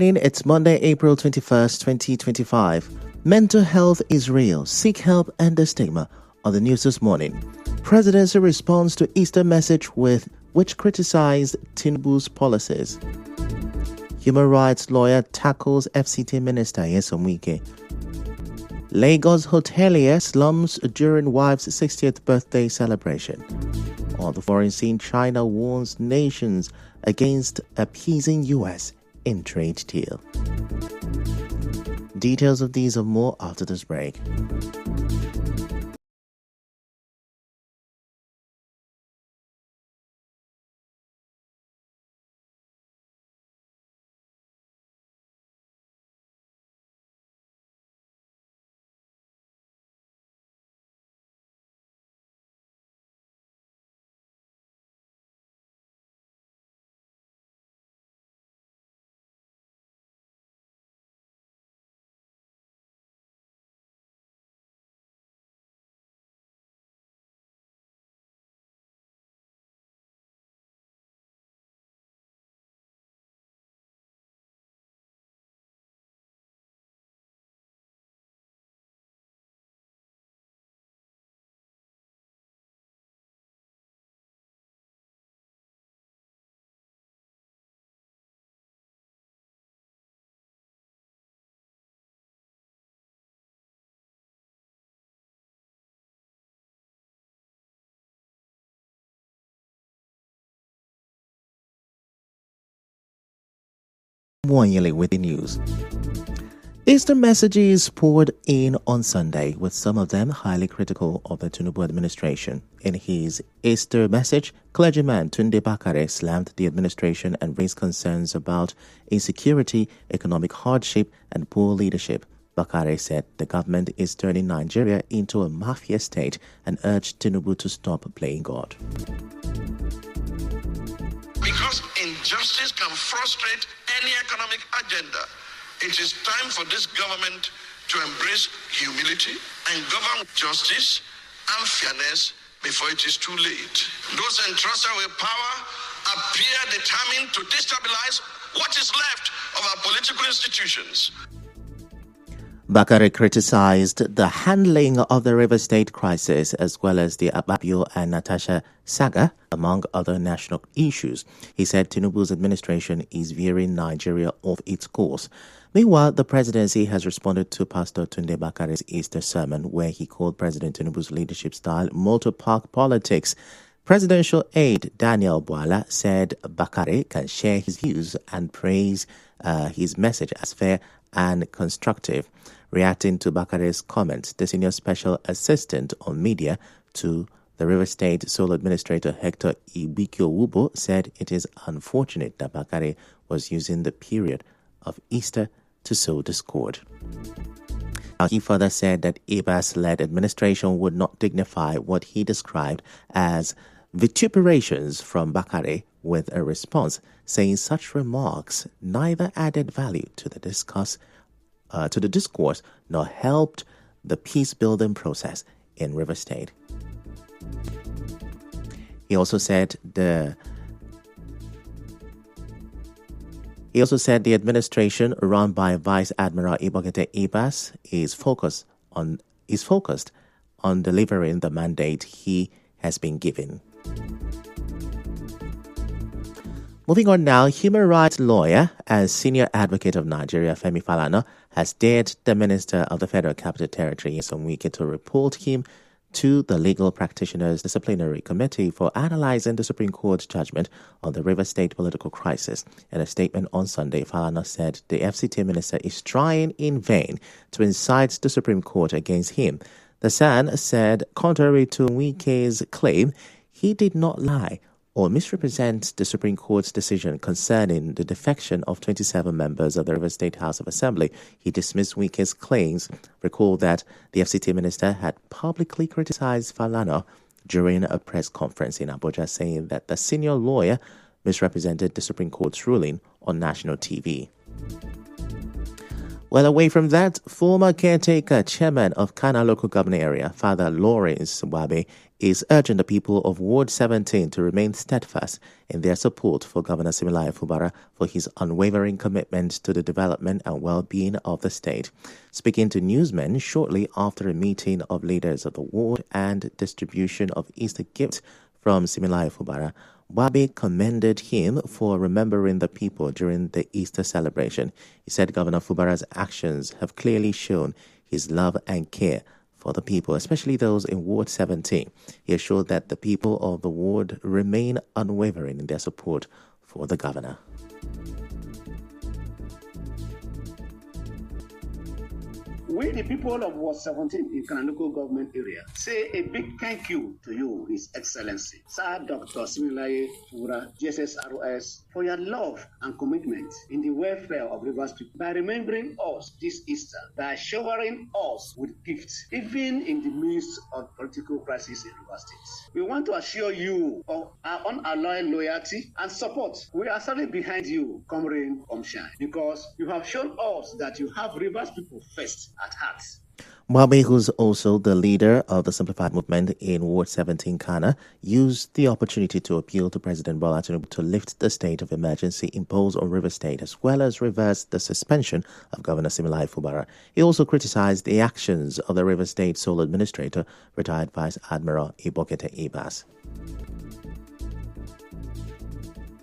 It's Monday, April 21st, 2025. Mental health is real. Seek help and the stigma. On the news this morning, Presidency responds to Easter message which criticized Tinubu's policies. Human rights lawyer tackles FCT minister Nyesom Wike. Lagos hotelier slums during wife's 60th birthday celebration. On the foreign scene, China warns nations against appeasing U.S. in trade deal. Details of these and more after this break. Wanyele with the news. Easter messages poured in on Sunday, with some of them highly critical of the Tinubu administration. In his Easter message, clergyman Tunde Bakare slammed the administration and raised concerns about insecurity, economic hardship, and poor leadership. Bakare said the government is turning Nigeria into a mafia state and urged Tinubu to stop playing God. Because injustice can frustrate any economic agenda, it is time for this government to embrace humility and govern with justice and fairness before it is too late. Those entrusted with power appear determined to destabilize what is left of our political institutions. Bakare criticized the handling of the River State crisis as well as the Akpabio and Natasha saga, among other national issues. He said Tinubu's administration is veering Nigeria off its course. Meanwhile, the presidency has responded to Pastor Tunde Bakare's Easter sermon, where he called President Tinubu's leadership style motor park politics. Presidential aide Daniel Bwala said Bakare can share his views and praise his message as fair and constructive. Reacting to Bakare's comments, the senior special assistant on media to the River State sole administrator Hector Ibikio Wubo said it is unfortunate that Bakare was using the period of Easter to sow discord. He further said that Ibas-led administration would not dignify what he described as vituperations from Bakare with a response, saying such remarks neither added value to the discourse nor helped the peace-building process in River State. He also said the administration run by Vice Admiral Ibokete Ibas is focused on delivering the mandate he has been given. Moving on now, human rights lawyer and senior advocate of Nigeria, Femi Falana, has dared the Minister of the Federal Capital Territory, Nyesom Wike, to report him to the Legal Practitioners Disciplinary Committee for analyzing the Supreme Court judgment on the River State political crisis. In a statement on Sunday, Falana said the FCT minister is trying in vain to incite the Supreme Court against him. The SAN said, contrary to Wike's claim, he did not lie or misrepresent the Supreme Court's decision concerning the defection of 27 members of the River State House of Assembly. He dismissed Wike's claims. Recall that the FCT minister had publicly criticized Falana during a press conference in Abuja, saying that the senior lawyer misrepresented the Supreme Court's ruling on national TV. Well, away from that, former caretaker chairman of Kana local government area, Father Lawrence Wabe, is urging the people of Ward 17 to remain steadfast in their support for Governor Siminalayi Fubara for his unwavering commitment to the development and well-being of the state. Speaking to newsmen shortly after a meeting of leaders of the ward and distribution of Easter gifts from Siminalayi Fubara, Wabe commended him for remembering the people during the Easter celebration. He said Governor Fubara's actions have clearly shown his love and care for the people, especially those in Ward 17. He assured that the people of the ward remain unwavering in their support for the governor. We, the people of Ward 17 in Kana local government area, say a big thank you to you, His Excellency, Sir Dr. Siminalayi Fubara, GSSROS, for your love and commitment in the welfare of Rivers people by remembering us this Easter, by showering us with gifts, even in the midst of political crisis in Rivers State. We want to assure you of our unalloyed loyalty and support. We are certainly behind you, come rain, come shine, because you have shown us that you have Rivers people first at heart. Wabe, who's also the leader of the Simplified Movement in Ward 17 Kana, used the opportunity to appeal to President Bola Tinubu to lift the state of emergency imposed on Rivers State as well as reverse the suspension of Governor Siminalayi Fubara. He also criticized the actions of the Rivers State sole administrator, retired Vice Admiral Ibokete Ibas.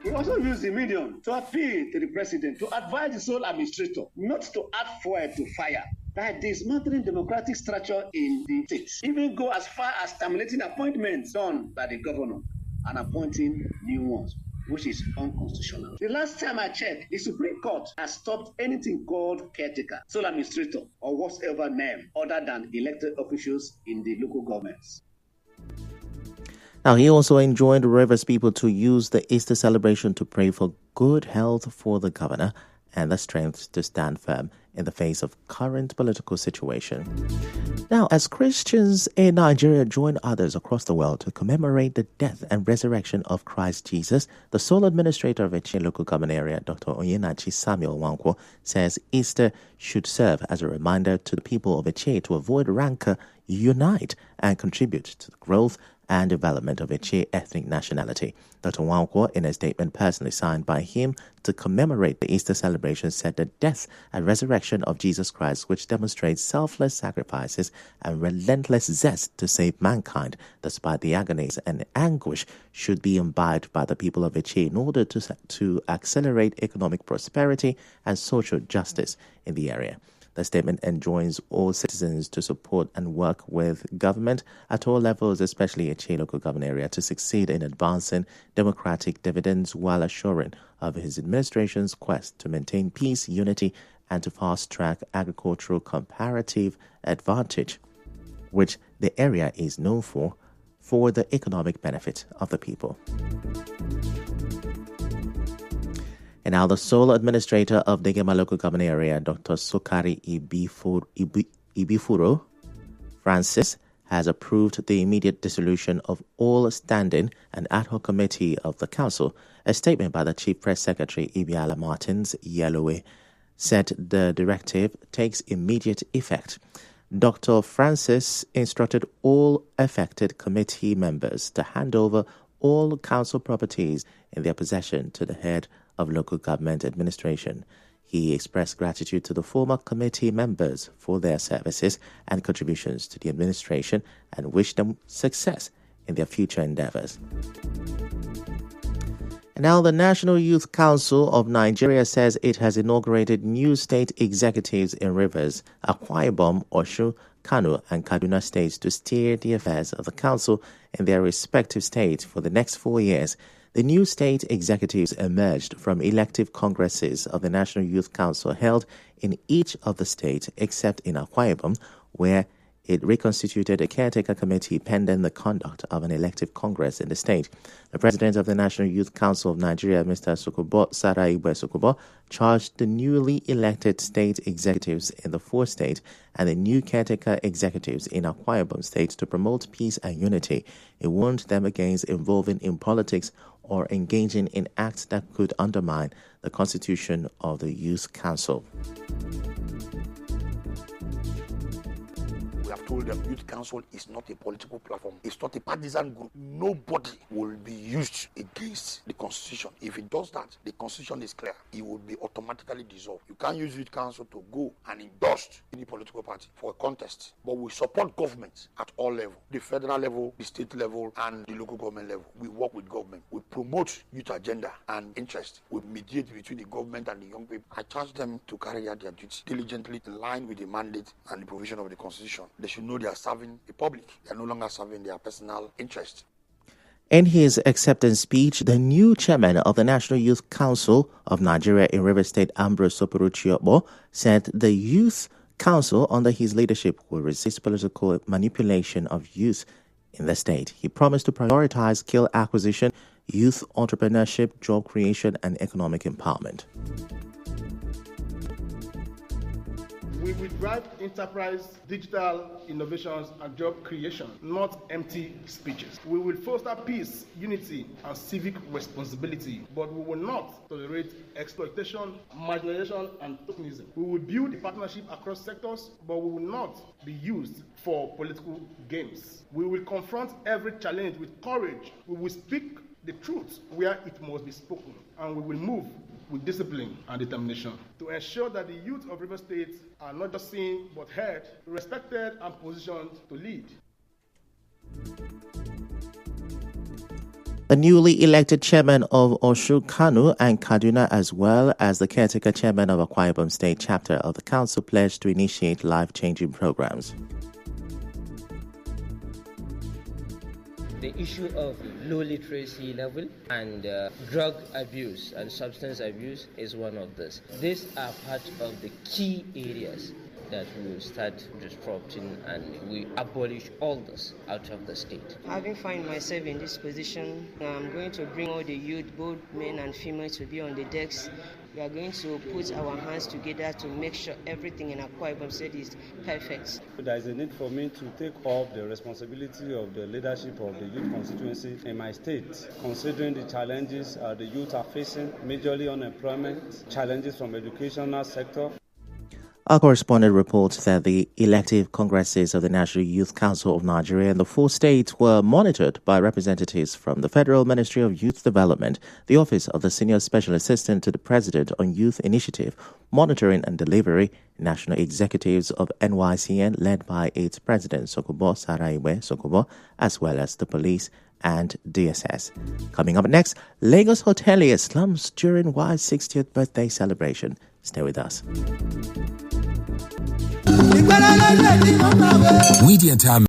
We also use the medium to appeal to the president to advise the sole administrator not to add fuel to fire by dismantling democratic structure in the state, even go as far as terminating appointments done by the governor and appointing new ones, which is unconstitutional. The last time I checked, the Supreme Court has stopped anything called caretaker, sole administrator, or whatever name other than elected officials in the local governments. Now, he also enjoined Rivers people to use the Easter celebration to pray for good health for the governor and the strength to stand firm in the face of current political situation. Now, as Christians in Nigeria join others across the world to commemorate the death and resurrection of Christ Jesus, the sole administrator of Eche local government area, Dr. Onyenachi Samuel Wankwo, says Easter should serve as a reminder to the people of Eche to avoid rancor, unite, and contribute to the growth and development of Eche ethnic nationality. Dr. Wankwo, in a statement personally signed by him to commemorate the Easter celebration, said the death and resurrection of Jesus Christ, which demonstrates selfless sacrifices and relentless zest to save mankind despite the agonies and anguish, should be imbibed by the people of Eche in order to accelerate economic prosperity and social justice in the area. The statement enjoins all citizens to support and work with government at all levels, especially Eche local government area, to succeed in advancing democratic dividends while assuring of his administration's quest to maintain peace, unity, and to fast-track agricultural comparative advantage, which the area is known for the economic benefit of the people. And now the sole administrator of Degema local government area, Dr. Sukari Ibifuro Francis, has approved the immediate dissolution of all standing and ad hoc committee of the council. A statement by the Chief Press Secretary, Ibiala Martins Yalowe, said the directive takes immediate effect. Dr. Francis instructed all affected committee members to hand over all council properties in their possession to the head of local government administration. He expressed gratitude to the former committee members for their services and contributions to the administration and wished them success in their future endeavors. And now the National Youth Council of Nigeria says it has inaugurated new state executives in Rivers, Akwa Ibom, Osun, Kano, and Kaduna states to steer the affairs of the council in their respective states for the next 4 years. The new state executives emerged from elective congresses of the National Youth Council held in each of the states except in Akwa Ibom, where it reconstituted a caretaker committee pending the conduct of an elective congress in the state. The president of the National Youth Council of Nigeria, Mr. Sokobo Saraibe Sokobo, charged the newly elected state executives in the 4th state and the new caretaker executives in Akwa Ibom state to promote peace and unity. He warned them against involving in politics or engaging in acts that could undermine the constitution of the Youth Council. We have told them Youth Council is not a political platform. It's not a partisan group. Nobody will be used against the Constitution. If it does that, the Constitution is clear. It will be automatically dissolved. You can't use Youth Council to go and endorse any political party for a contest. But we support government at all levels. The federal level, the state level, and the local government level. We work with government. We promote youth agenda and interest. We mediate between the government and the young people. I charge them to carry out their duties diligently in line with the mandate and the provision of the Constitution. They should know they are serving the public. They are no longer serving their personal interest. In his acceptance speech, the new chairman of the National Youth Council of Nigeria in Rivers State, Ambrose Soporuchiokbo, said the Youth Council under his leadership will resist political manipulation of youth in the state. He promised to prioritize skill acquisition, youth entrepreneurship, job creation, and economic empowerment. We will drive enterprise, digital innovations, and job creation, not empty speeches. We will foster peace, unity, and civic responsibility, but we will not tolerate exploitation, marginalization, and tokenism. We will build a partnership across sectors, but we will not be used for political games. We will confront every challenge with courage. We will speak the truth where it must be spoken, and we will move with discipline and determination to ensure that the youth of Rivers State are not just seen but heard, respected, and positioned to lead. The newly elected chairman of Osun Kano and Kaduna, as well as the caretaker chairman of Akwa Ibom State chapter of the council, pledged to initiate life-changing programs. The issue of low literacy level and drug abuse and substance abuse is one of these. These are part of the key areas that we will start disrupting, and we abolish all this out of the state. Having found myself in this position, I'm going to bring all the youth, both men and female, to be on the decks. We are going to put our hands together to make sure everything in Akwa Ibom State is perfect. There is a need for me to take up the responsibility of the leadership of the youth constituency in my state, considering the challenges the youth are facing, majorly unemployment, challenges from educational sector. Our correspondent reports that the elective congresses of the National Youth Council of Nigeria in the 4 states were monitored by representatives from the Federal Ministry of Youth Development, the Office of the Senior Special Assistant to the President on Youth Initiative, Monitoring and Delivery, national executives of NYCN led by its president Sokobo Saraibe Sokobo, as well as the police and DSS. Coming up next, Lagos hotelier slums during wife's 60th birthday celebration. Stay with us. Media Time.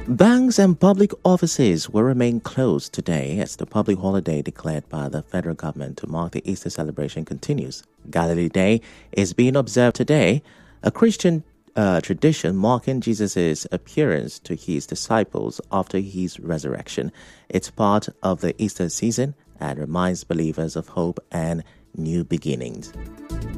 Banks and public offices will remain closed today as the public holiday declared by the federal government to mark the Easter celebration continues. Galilee Day is being observed today, a Christian tradition marking Jesus' appearance to his disciples after his resurrection. It's part of the Easter season and reminds believers of hope and new beginnings.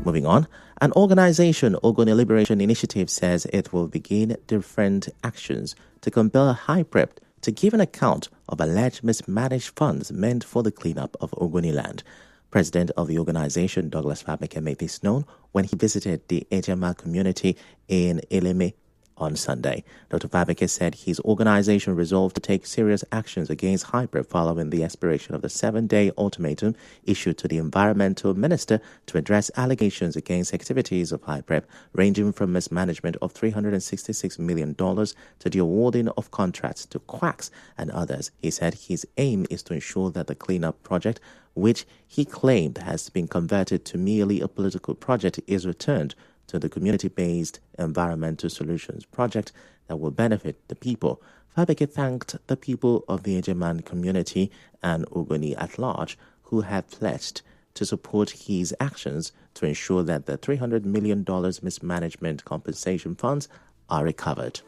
Moving on, an organization, Ogoni Liberation Initiative, says it will begin different actions to compel HYPREP to give an account of alleged mismanaged funds meant for the cleanup of Ogoni land. President of the organization, Douglas Fabeke, made this known when he visited the Ejema community in Eleme on Sunday. Dr. Fabeke said his organization resolved to take serious actions against HYPREP following the expiration of the 7-day ultimatum issued to the environmental minister to address allegations against activities of HYPREP, ranging from mismanagement of $366 million to the awarding of contracts to quacks and others. He said his aim is to ensure that the cleanup project, which he claimed has been converted to merely a political project, is returned to the community-based environmental solutions project that will benefit the people. Fabeke thanked the people of the Ejeman community and Ogoni at large who have pledged to support his actions to ensure that the $300 million mismanagement compensation funds are recovered.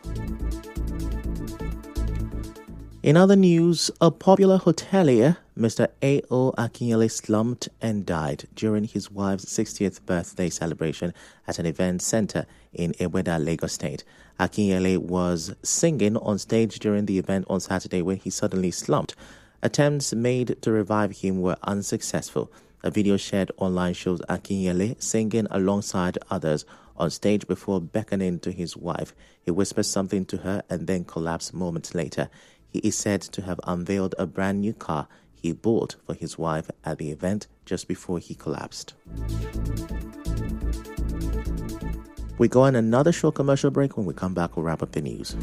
In other news, a popular hotelier, Mr. A.O. Akinyele, slumped and died during his wife's 60th birthday celebration at an event center in Eweda, Lagos State. Akinyele was singing on stage during the event on Saturday when he suddenly slumped. Attempts made to revive him were unsuccessful. A video shared online shows Akinyele singing alongside others on stage before beckoning to his wife. He whispered something to her and then collapsed moments later. He is said to have unveiled a brand new car he bought for his wife at the event just before he collapsed. We go on another short commercial break. When we come back, we'll wrap up the news.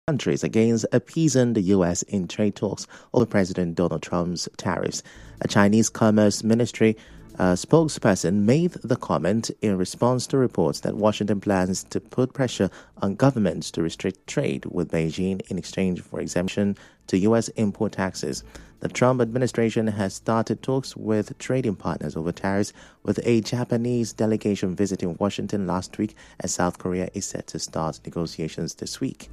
Countries against appeasing the U.S. in trade talks over President Donald Trump's tariffs. A Chinese Commerce Ministry spokesperson made the comment in response to reports that Washington plans to put pressure on governments to restrict trade with Beijing in exchange for exemption to U.S. import taxes. The Trump administration has started talks with trading partners over tariffs, with a Japanese delegation visiting Washington last week, and South Korea is set to start negotiations this week.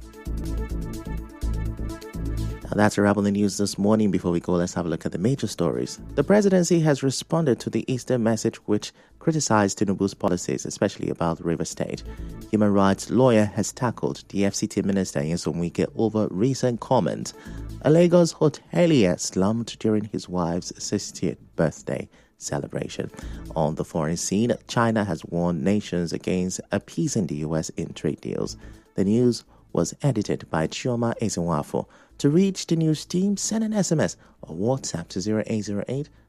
Now that's a wrap on the news this morning. Before we go, let's have a look at the major stories. The presidency has responded to the Easter message which criticized Tinubu's policies, especially about River State. Human rights lawyer has tackled the FCT minister Nyesom Wike over recent comments. A Lagos hotelier slumped during his wife's 60th birthday celebration. On the foreign scene, China has warned nations against appeasing the U.S. in trade deals. The news was edited by Chioma Ezenwafo. To reach the news team, send an SMS or WhatsApp to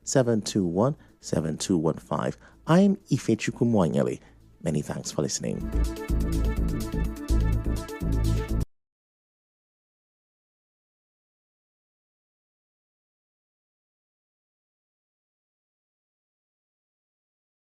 0808-721-7215. I'm Ifechukwu Mwanyele. Many thanks for listening.